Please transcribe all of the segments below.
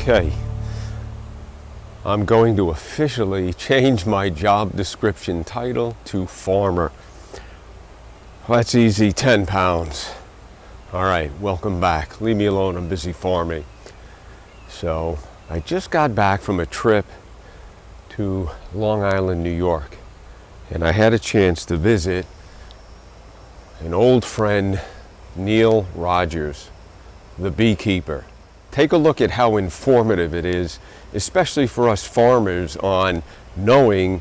Okay, I'm going to officially change my job description title to farmer. Well, that's easy, 10 pounds. All right, welcome back. Leave me alone, I'm busy farming. So, I just got back from a trip to Long Island, New York, and I had a chance to visit an old friend, Neil Rodgers, the beekeeper. Take a look at how informative it is, especially for us farmers, on knowing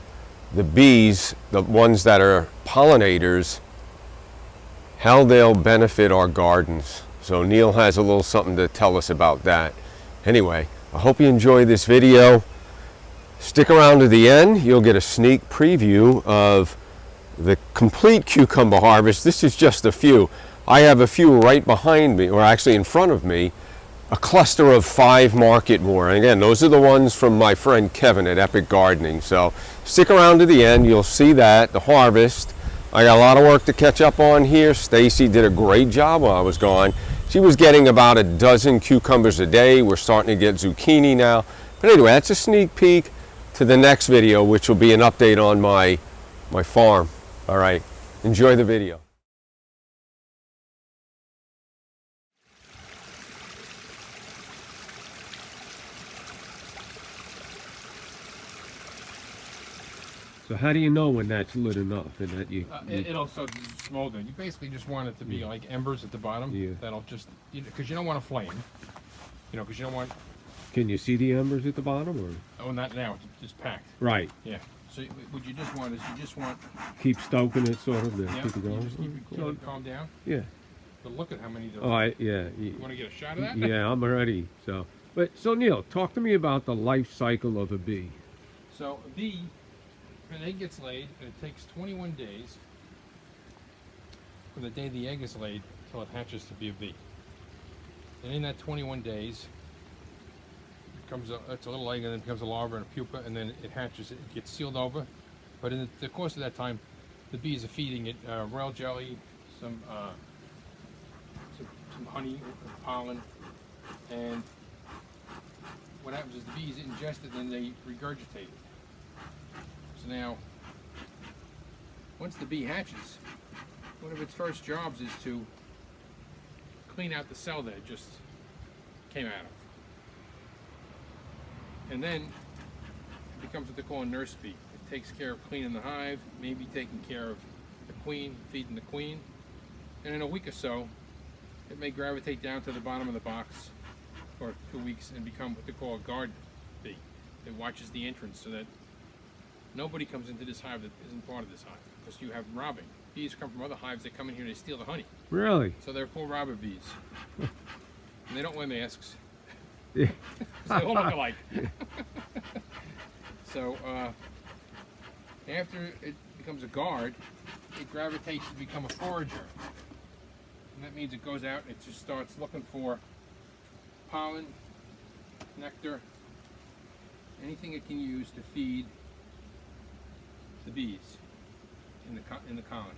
the bees, the ones that are pollinators, how they'll benefit our gardens. So Neil has a little something to tell us about that. Anyway, I hope you enjoy this video. Stick around to the end. You'll get a sneak preview of the complete cucumber harvest. This is just a few. I have a few right behind me, or actually in front of me, a cluster of 5 market more. And again, those are the ones from my friend Kevin at Epic Gardening. So stick around to the end. You'll see that, the harvest. I got a lot of work to catch up on here. Stacy did a great job while I was gone. She was getting about a dozen cucumbers a day. We're starting to get zucchini now. But anyway, that's a sneak peek to the next video, which will be an update on my farm. All right, enjoy the video. So how do you know when that's lit enough and that it'll start to smolder? You basically just want it to be like embers at the bottom. Yeah. That'll just, because you don't want a flame. Because you don't want. Can you see the embers at the bottom, or? Oh, not now. It's just packed. Right. Yeah. So what you just want is keep stoking it, sort of, to keep it going. Just keep it cool and calm down. Yeah. But look at how many there are. Oh, yeah. You want to get a shot of that? Yeah, I'm ready. So Neil, talk to me about the life cycle of a bee. So a bee, when an egg gets laid, and it takes 21 days from the day the egg is laid until it hatches to be a bee. And in that 21 days, it's a little egg, and then it becomes a larva and a pupa, and then it hatches. It gets sealed over. But in the course of that time, the bees are feeding it royal jelly, some honey, pollen, and what happens is the bees ingest it and then they regurgitate it. So now, once the bee hatches, one of its first jobs is to clean out the cell that it just came out of. And then it becomes what they call a nurse bee. It takes care of cleaning the hive, maybe taking care of the queen, feeding the queen. And in a week or so, it may gravitate down to the bottom of the box for 2 weeks and become what they call a guard bee. It watches the entrance so that nobody comes into this hive that isn't part of this hive. Because you have robbing. Bees come from other hives, they come in here and they steal the honey. Really? So they're called robber bees. And they don't wear masks. Yeah. They all look alike. So after it becomes a guard, it gravitates to become a forager. And that means it goes out and it just starts looking for pollen, nectar, anything it can use to feed the bees in the colony.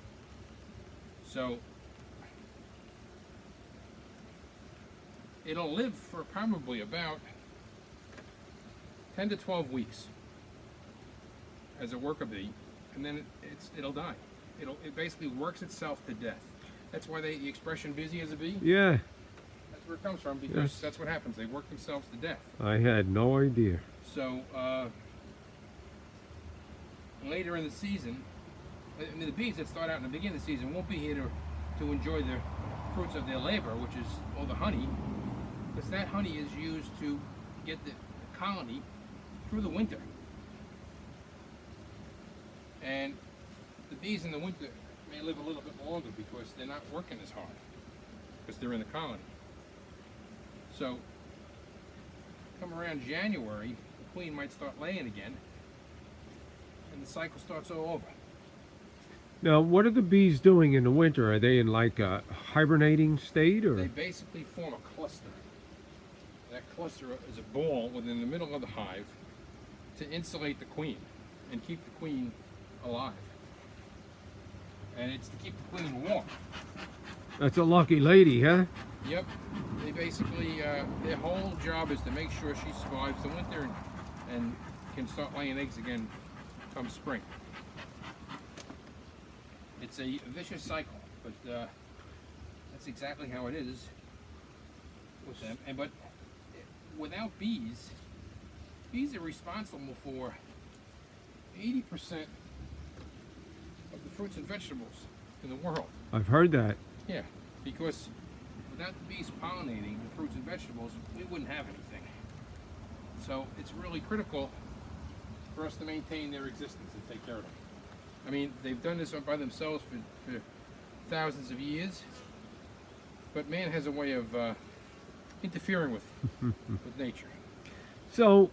So it'll live for probably about 10 to 12 weeks as a worker bee, and then it'll die. It basically works itself to death. That's why the expression busy as a bee. Yeah. That's where it comes from, because that's what happens. They work themselves to death. I had no idea. So later in the season, I mean, the bees that start out in the beginning of the season won't be here to enjoy the fruits of their labor, which is all the honey, because that honey is used to get the colony through the winter. And the bees in the winter may live a little bit longer because they're not working as hard, because they're in the colony. So come around January, the queen might start laying again, and the cycle starts all over. Now, what are the bees doing in the winter? Are they in like a hibernating state, or? They basically form a cluster. That cluster is a ball within the middle of the hive to insulate the queen and keep the queen alive. And it's to keep the queen warm. That's a lucky lady, huh? Yep. They basically, their whole job is to make sure she survives the winter and can start laying eggs again come spring. It's a vicious cycle, but that's exactly how it is with them. But without bees, bees are responsible for 80% of the fruits and vegetables in the world. I've heard that. Yeah, because without the bees pollinating the fruits and vegetables, we wouldn't have anything. So it's really critical for us to maintain their existence and take care of them. I mean, they've done this by themselves for thousands of years, but man has a way of interfering with nature. So,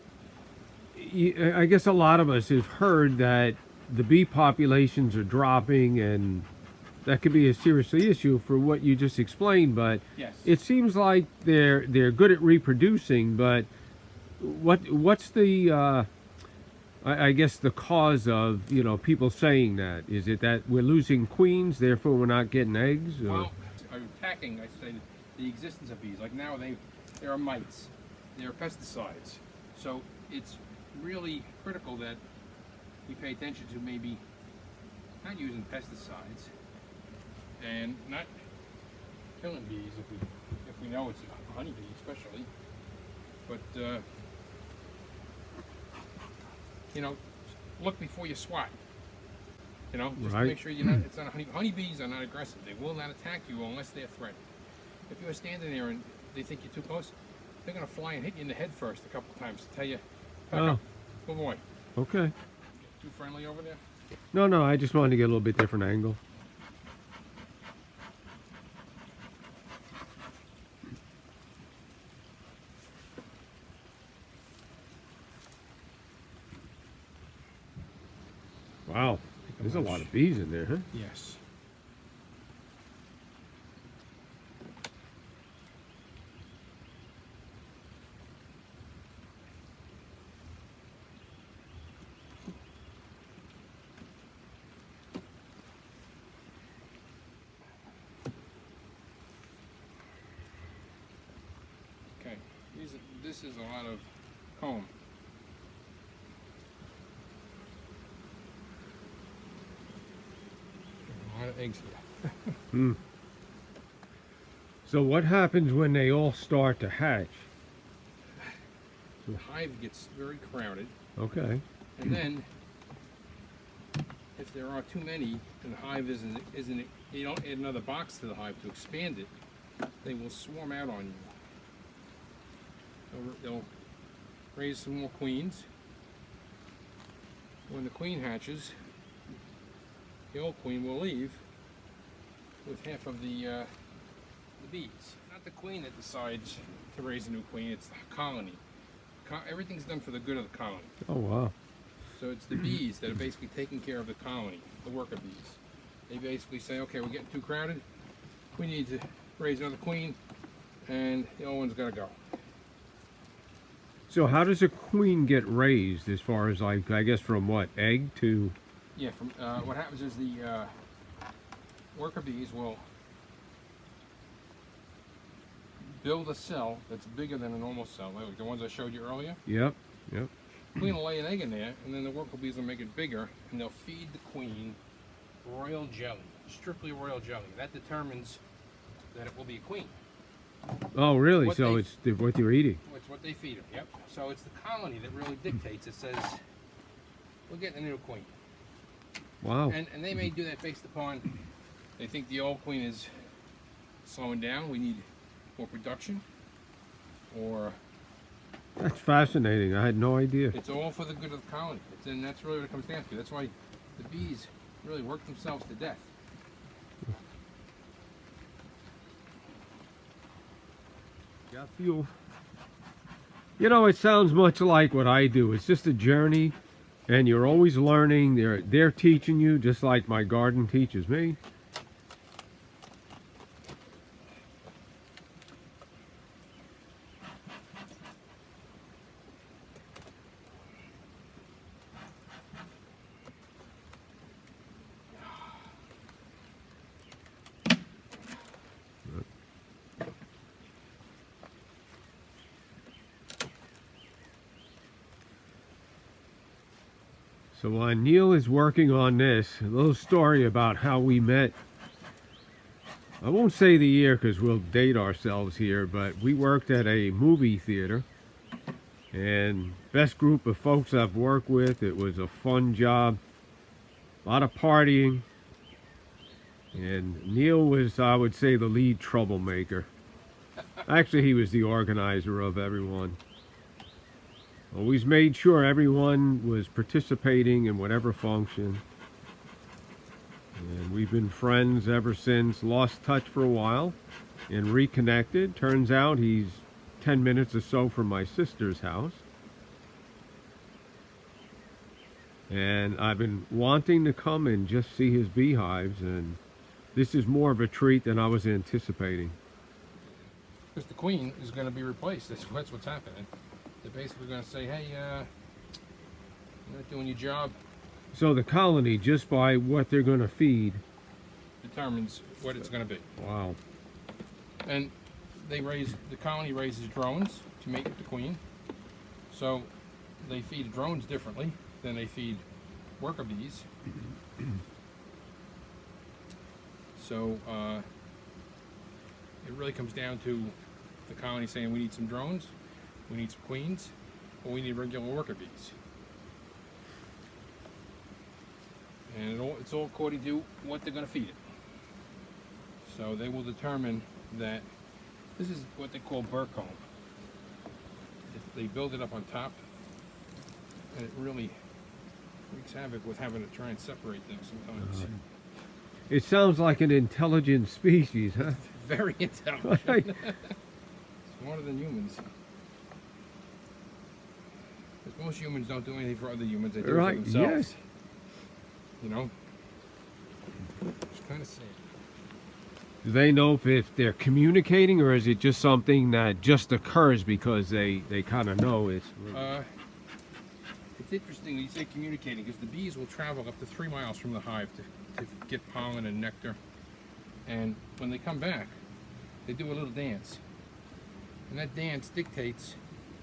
I guess a lot of us have heard that the bee populations are dropping, and that could be a serious issue for what you just explained. But Yes. it seems like they're good at reproducing. But what's the I guess the cause of people saying that? Is it that we're losing queens, therefore we're not getting eggs? Or? Well, attacking, I say, the existence of bees. Like now, there are mites, there are pesticides. So it's really critical that we pay attention to maybe not using pesticides and not killing bees if we know it's a honeybee, especially. But look before you swat. Just to make sure it's not honeybees are not aggressive. They will not attack you unless they're threatened. If you're standing there and they think you're too close, they're gonna fly and hit you in the head first a couple times to tell you, back up, move away. Okay. Too friendly over there? No, I just wanted to get a little bit different angle. Wow, there's a lot of bees in there, huh? Yes. Okay, this is a lot of comb. A lot of eggs here. So what happens when they all start to hatch? The hive gets very crowded, Okay. and then if there are too many and the hive isn't you don't add another box to the hive to expand it, they will swarm out on you. They'll raise some more queens. When the queen hatches, the old queen will leave with half of the bees. Not the queen that decides to raise a new queen, it's the colony. Everything's done for the good of the colony. Oh, wow. So it's the bees that are basically taking care of the colony, the worker bees. They basically say, okay, we're getting too crowded, we need to raise another queen, and the old one's got to go. So how does a queen get raised as far as, like, I guess from what, egg to... Yeah, from what happens is the worker bees will build a cell that's bigger than a normal cell, like the ones I showed you earlier. Yep. Queen will lay an egg in there, and then the worker bees will make it bigger, and they'll feed the queen royal jelly, strictly royal jelly. That determines that it will be a queen. Oh, really? What So it's what you're eating. It's what they feed her, yep. So it's the colony that really dictates. It says, we're getting a new queen. Wow. And they may do that based upon, they think the old queen is slowing down, we need more production, or That's fascinating. I had no idea. it's all for the good of the colony. And that's really what it comes down to. That's why the bees really work themselves to death. I feel... it sounds much like what I do. It's just a journey, and you're always learning. They're teaching you, just like my garden teaches me. So while Neil is working on this, a little story about how we met. I won't say the year because we'll date ourselves here, but we worked at a movie theater. And best group of folks I've worked with. It was a fun job. A lot of partying. And Neil was, I would say, the lead troublemaker. Actually, he was the organizer of everyone. Always made sure everyone was participating in whatever function. And we've been friends ever since. Lost touch for a while and reconnected. Turns out he's 10 minutes or so from my sister's house. And I've been wanting to come and just see his beehives, and this is more of a treat than I was anticipating. Because the queen is going to be replaced. That's what's happening. They're basically going to say, hey, you're not doing your job. So the colony, just by what they're going to feed, Determines what it's going to be. wow. And the colony raises drones to mate with the queen. So they feed drones differently than they feed worker bees. So it really comes down to the colony saying we need some drones, we need some queens, or we need regular worker bees. And it's all according to what they're going to feed it. So they will determine that this is what they call burr comb. They build it up on top, and it really wreaks havoc with having to try and separate them sometimes. It sounds like an intelligent species, huh? Very intelligent. Right. Smarter than humans. Because most humans don't do anything for other humans, they do it Right, for themselves. yes. You know? It's kind of sad. Do they know if they're communicating, or is it just something that just occurs because they kind of know it's... It's interesting that you say communicating, because the bees will travel up to 3 miles from the hive to get pollen and nectar. And when they come back, they do a little dance. And that dance dictates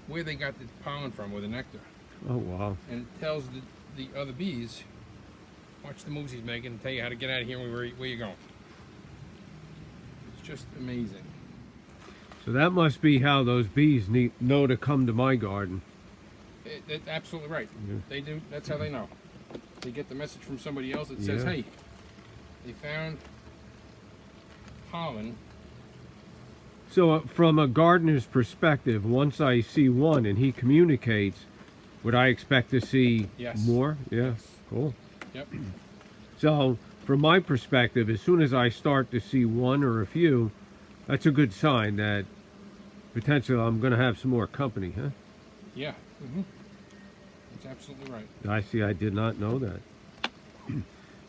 where they got the pollen from, or the nectar. Oh, wow. And it tells the other bees, watch the moves he's making and tell you how to get out of here and where you're going. It's just amazing. So that must be how those bees know to come to my garden. Absolutely right. Yeah. They do. That's how they know. They get the message from somebody else that says, Yeah. hey, they found pollen. So from a gardener's perspective, once I see one and he communicates, would I expect to see Yes. more? Yeah, Yes. cool. Yep. So from my perspective, as soon as I start to see one or a few, that's a good sign that potentially I'm going to have some more company, huh? Yeah. That's absolutely right. I see. I did not know that.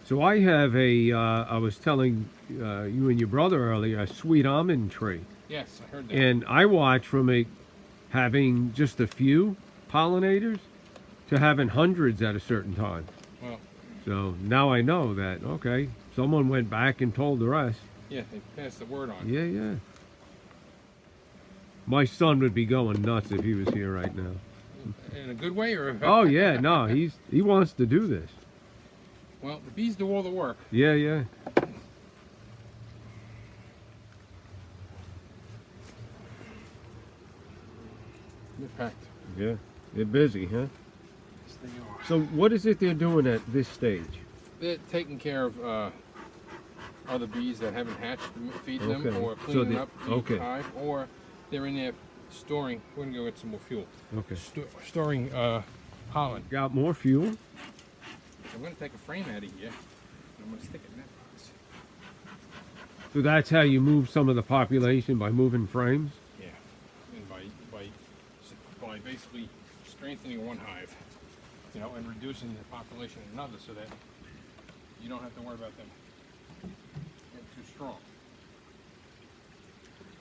So I have I was telling you and your brother earlier, a sweet almond tree. Yes, I heard that. And I watch from it having just a few pollinators to having hundreds at a certain time. Well, So now I know that, okay, someone went back and told the rest. yeah, they passed the word on. Yeah, yeah. My son would be going nuts if he was here right now. In a good way, or? Oh yeah, no, he wants to do this. Well, the bees do all the work. Yeah, yeah. They're packed. Yeah, they're busy, huh? Yes, they are. So what is it they're doing at this stage? They're taking care of other bees that haven't hatched to feed them, Okay. or So cleaning they- up the okay. hive, or they're in there storing. We're gonna go get some more fuel. Okay. Storing pollen. Got more fuel? I'm gonna take a frame out of here. And I'm gonna stick it in that box. So that's how you move some of the population, by moving frames? Yeah, and by basically strengthening one hive, and reducing the population in another, so that you don't have to worry about them getting too strong.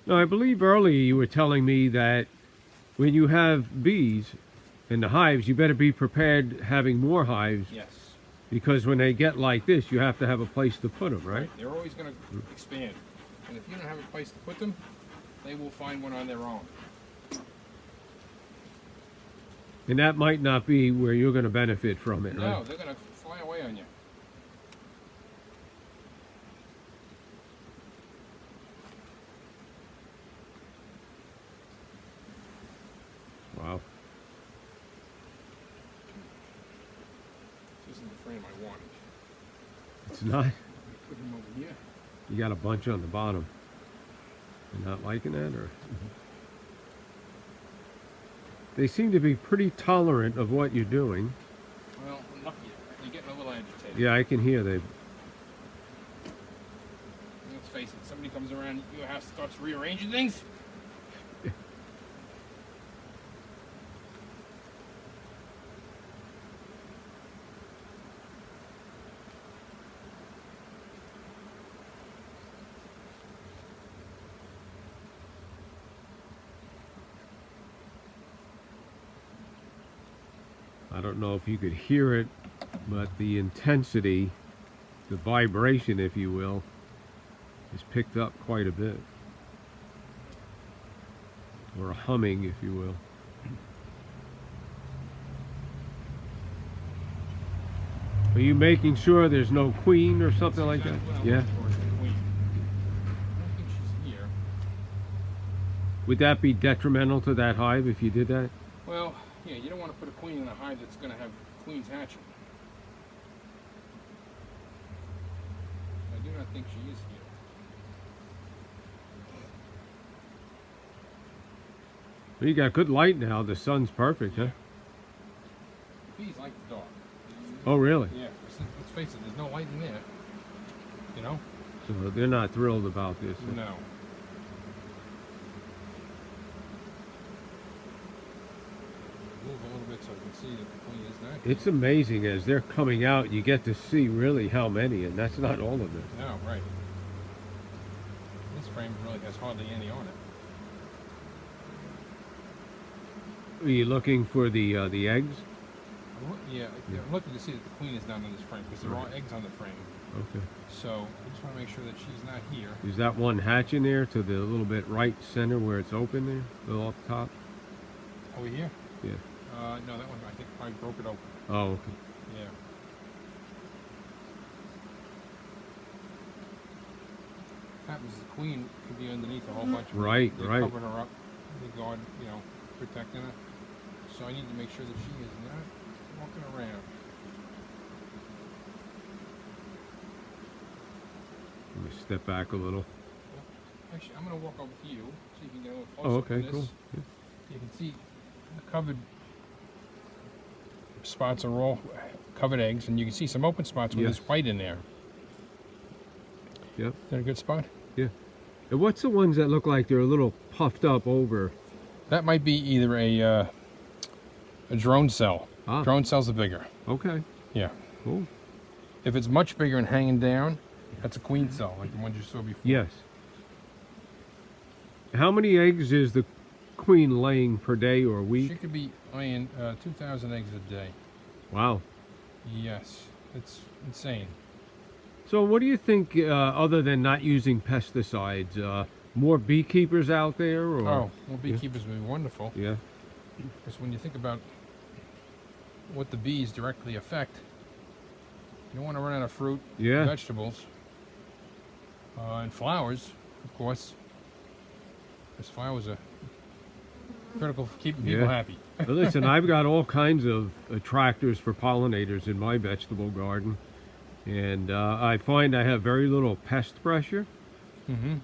Now, I believe earlier you were telling me that when you have bees in the hives, you better be prepared having more hives, Yes. because when they get like this, you have to have a place to put them, right? They're always going to expand, and if you don't have a place to put them, they will find one on their own. And that might not be where you're going to benefit from it, No, right? they're gonna fly away on you. Wow. This isn't the frame I wanted. It's not. Put him over here. You got a bunch on the bottom. You're not liking that, or? They seem to be pretty tolerant of what you're doing. Well, I'm lucky. You're getting a little agitated. Yeah, I can hear they. Let's face it. Somebody comes around your house and starts rearranging things. I don't know if you could hear it, but the intensity, the vibration, if you will, is picked up quite a bit. Or a humming, if you will. Are you making sure there's no queen or something like that? Exactly what I'm Yeah. looking for is the queen. I don't think she's here. Would that be detrimental to that hive if you did that? Well, yeah, you don't want to put a queen in a hive that's going to have queens hatching. I do not think she is here. Well, you got good light now. The sun's perfect, huh? Bees like the dark. Oh, really? Yeah, let's face it, there's no light in there. You know? So they're not thrilled about this. No. Move a little bit so I can see that the queen is not here. It's amazing as they're coming out, you get to see really how many, and that's not all of it. No, right. This frame really has hardly any on it. Are you looking for the eggs? I'm looking to see that the queen is not on this frame because there are eggs on the frame. Okay. So I just want to make sure that she's not here. Is that one hatch in there to the little bit right center where it's open there? A little up top? Over here? Yeah. No, that one I think probably broke it open. Oh, okay. Yeah. Happens the queen could be underneath a whole bunch of Right, they right. covered her up. They guard, protecting her. So I need to make sure that she is not walking around. Let me step back a little. Actually, I'm going to walk over to you so you can get a little Oh, closer okay, to this. cool. Yeah. You can see the covered spots are all covered eggs, and you can see some open spots where Yes. there's white in there. Yep. Is that a good spot? Yeah. And what's the ones that look like they're a little puffed up over? That might be either a drone cell. Ah. Drone cells are bigger. Okay. Yeah. Cool. If it's much bigger and hanging down, that's a queen cell, like the ones you saw before. Yes. How many eggs is the queen laying per day or She week? could be laying 2,000 eggs a day. Wow. Yes. It's insane. So what do you think, other than not using pesticides, more beekeepers out there? Or? Oh, well, beekeepers would be wonderful. Yeah. Because when you think about what the bees directly affect, you don't want to run out of fruit, Yeah. vegetables, and flowers, of course. Because flowers are critical for keeping people Yeah. happy. But listen, I've got all kinds of attractors for pollinators in my vegetable garden. And I find I have very little pest pressure. Mm-hmm.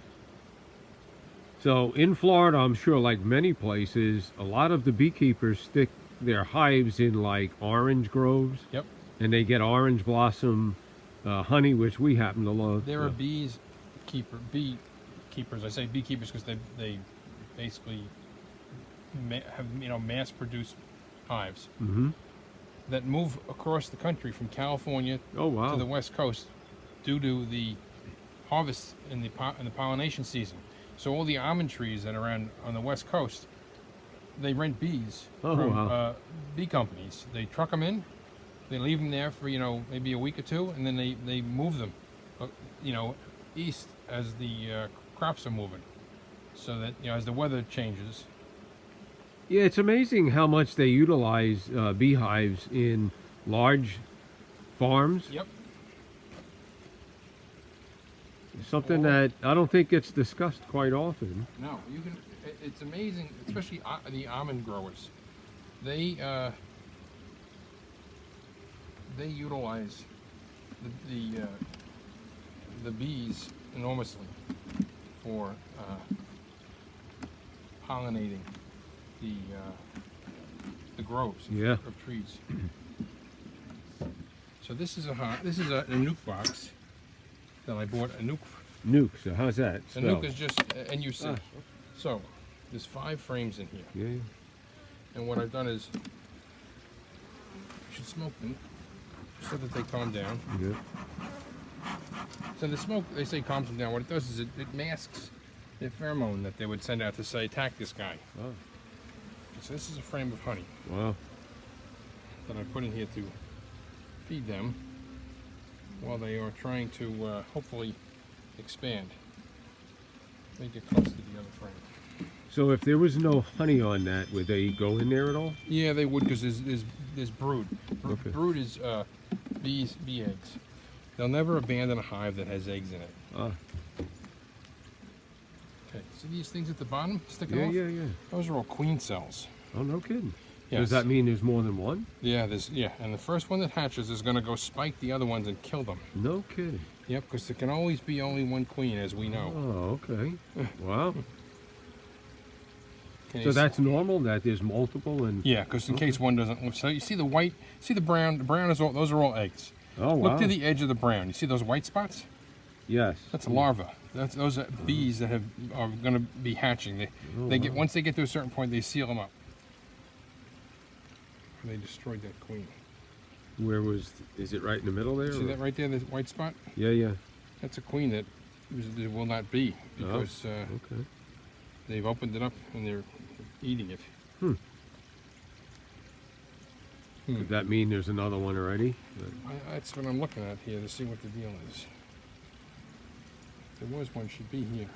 So in Florida, I'm sure like many places, a lot of the beekeepers stick their hives in like orange groves. Yep. And they get orange blossom honey, which we happen to love. There are beekeepers. I say beekeepers because they basically have mass-produced hives Mm-hmm. that move across the country from California Oh, wow. to the West Coast due to the harvest in the pollination season. So all the almond trees that are on the West Coast, they rent bees Oh, from wow. bee companies. They truck them in, they leave them there for maybe a week or two, and then they move them, east as the crops are moving, so that as the weather changes, Yeah, it's amazing how much they utilize beehives in large farms. Yep. Something that I don't think gets discussed quite often. No, you can. It's amazing, especially the almond growers. They utilize the bees enormously for pollinating the groves Yeah. of trees. So this is a nuke box that I bought. A nuke. Nuke. So how's that? A nuke is just NUC. Ah. So there's 5 frames in here, Yeah. and what I've done is you should smoke them so that they calm down. Yeah. So the smoke, they say, calms them down. What it does is it masks the pheromone that they would send out to say, attack this guy. Oh. So this is a frame of honey Wow. that I put in here to feed them while they are trying to hopefully expand. Let me get close to the other frame. So if there was no honey on that, would they go in there at all? Yeah, they would, because there's brood. Okay. Brood is bee eggs. They'll never abandon a hive that has eggs in it. Ah. Okay, see these things at the bottom sticking Yeah, off? yeah, yeah. Those are all queen cells. Oh, no kidding. Yes. Does that mean there's more than one? Yeah, and the first one that hatches is going to go spike the other ones and kill them. No kidding. Yep, because there can always be only one queen, as we know. Oh, okay. Wow. Can So you that's normal that there's multiple and yeah, because in case one doesn't. So you see the white, see the brown. The brown is all. Those are all eggs. oh wow. Look to the edge of the brown. You see those white spots? Yes. That's a larva. Those are bees that are going to be hatching. They get once they get to a certain point, they seal them up. And they destroyed that queen. Where is it right in the middle there? See or- that right there, the white spot? Yeah, yeah. That's a queen that will not be because Okay. they've opened it up and they're eating it. Could that mean there's another one already? That's what I'm looking at here to see what the deal is. If there was one, should be here.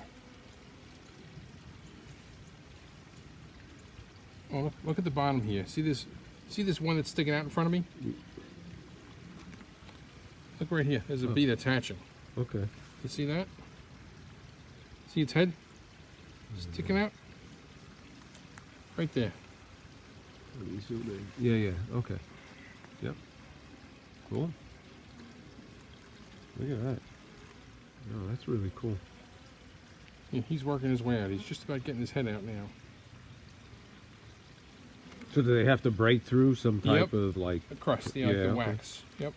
Oh, look at the bottom here. See this? See this one that's sticking out in front of me? Look right here. There's a bee that's hatching. Okay. You see that? See its head sticking out? Right there. Let me zoom in. Yeah, yeah. Okay. Yep. Cool. Look at that. Oh, that's really cool. Yeah, he's working his way out. He's just about getting his head out now. So do they have to break through some type of like? The crust, the okay. wax. Yep.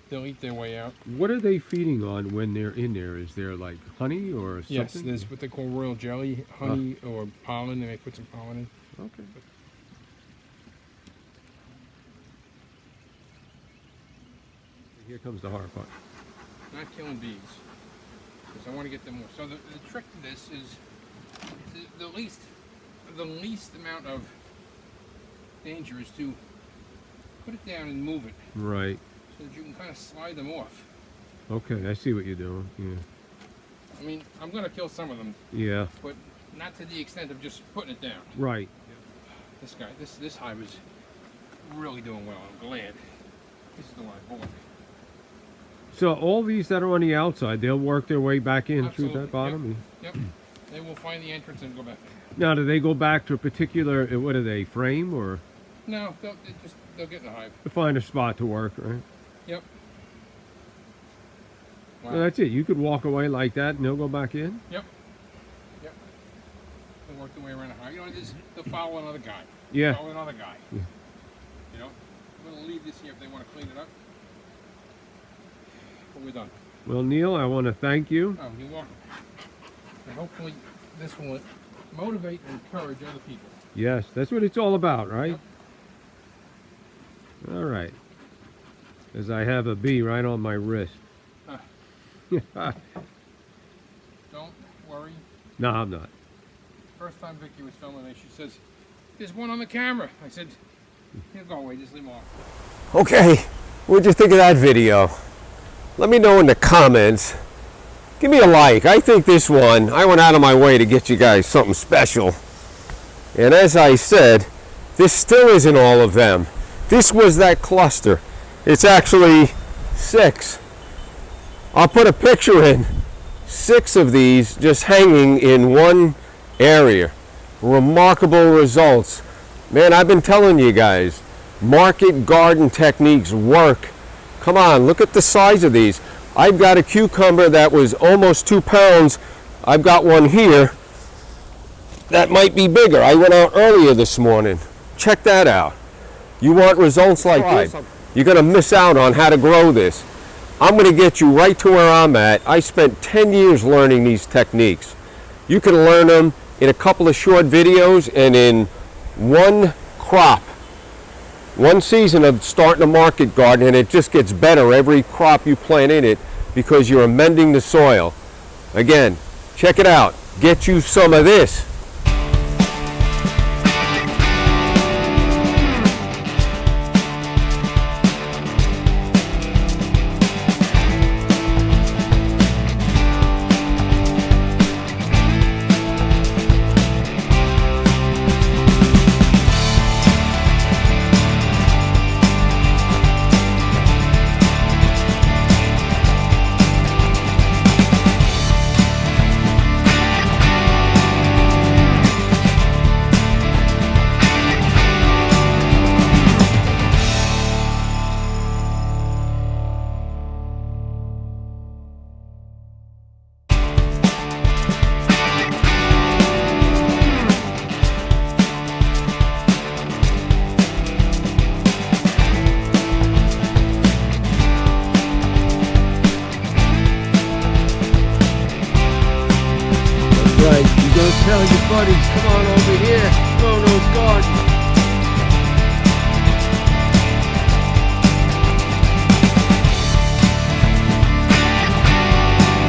They'll eat their way out. What are they feeding on when they're in there? Is there like honey or something? Yes, there's what they call royal jelly, honey, or pollen. They may put some pollen in. Okay. Here comes the hard part. Not killing bees, because I want to get them more. So the trick to this is the least amount of danger is to put it down and move it, Right. so that you can kind of slide them off. Okay, I see what you're doing. Yeah. I mean, I'm going to kill some of them, Yeah. but not to the extent of just putting it down. Right. This guy, this hive is really doing well. I'm glad. This is the one I bought. So all these that are on the outside, they'll work their way back in through Absolutely. that bottom. Yep. They will find the entrance and go back. Now, do they go back to a particular? What are they? Frame or No, they'll get in the hive. to find a spot to work? Right. Yep. Wow. So that's it. You could walk away like that, and they'll go back in. Yep. Yep. They'll work their way around the hive. You know, they'll follow another guy. Yeah. Follow another guy. Yeah. You know, I'm going to leave this here if they want to clean it up. But we're done. Well, Neil, I want to thank you. Oh, you're welcome. And hopefully this will motivate and encourage other people. Yes, that's what it's all about, right? Yep. All right. As I have a bee right on my wrist. Don't worry. No, I'm not. First time Vicky was filming me, she says, "There's one on the camera." I said, "He'll go away, just leave him off." Okay, what'd you think of that video? Let me know in the comments. Give me a like. I think this one, I went out of my way to get you guys something special. And as I said, this still isn't all of them. This was that cluster. It's actually 6. I'll put a picture in. 6 of these just hanging in one area. Remarkable results. Man, I've been telling you guys, market garden techniques work. Come on, look at the size of these. I've got a cucumber that was almost 2 pounds. I've got one here that might be bigger. I went out earlier this morning. Check that out. You want results like this? You're going to miss out on how to grow this. I'm going to get you right to where I'm at. I spent 10 years learning these techniques. You can learn them in a couple of short videos and in one crop. One season of starting a market garden, and it just gets better every crop you plant in it because you're amending the soil. Again, check it out. Get you some of this. Right, you go tell your buddies, come on over here, grow those gardens.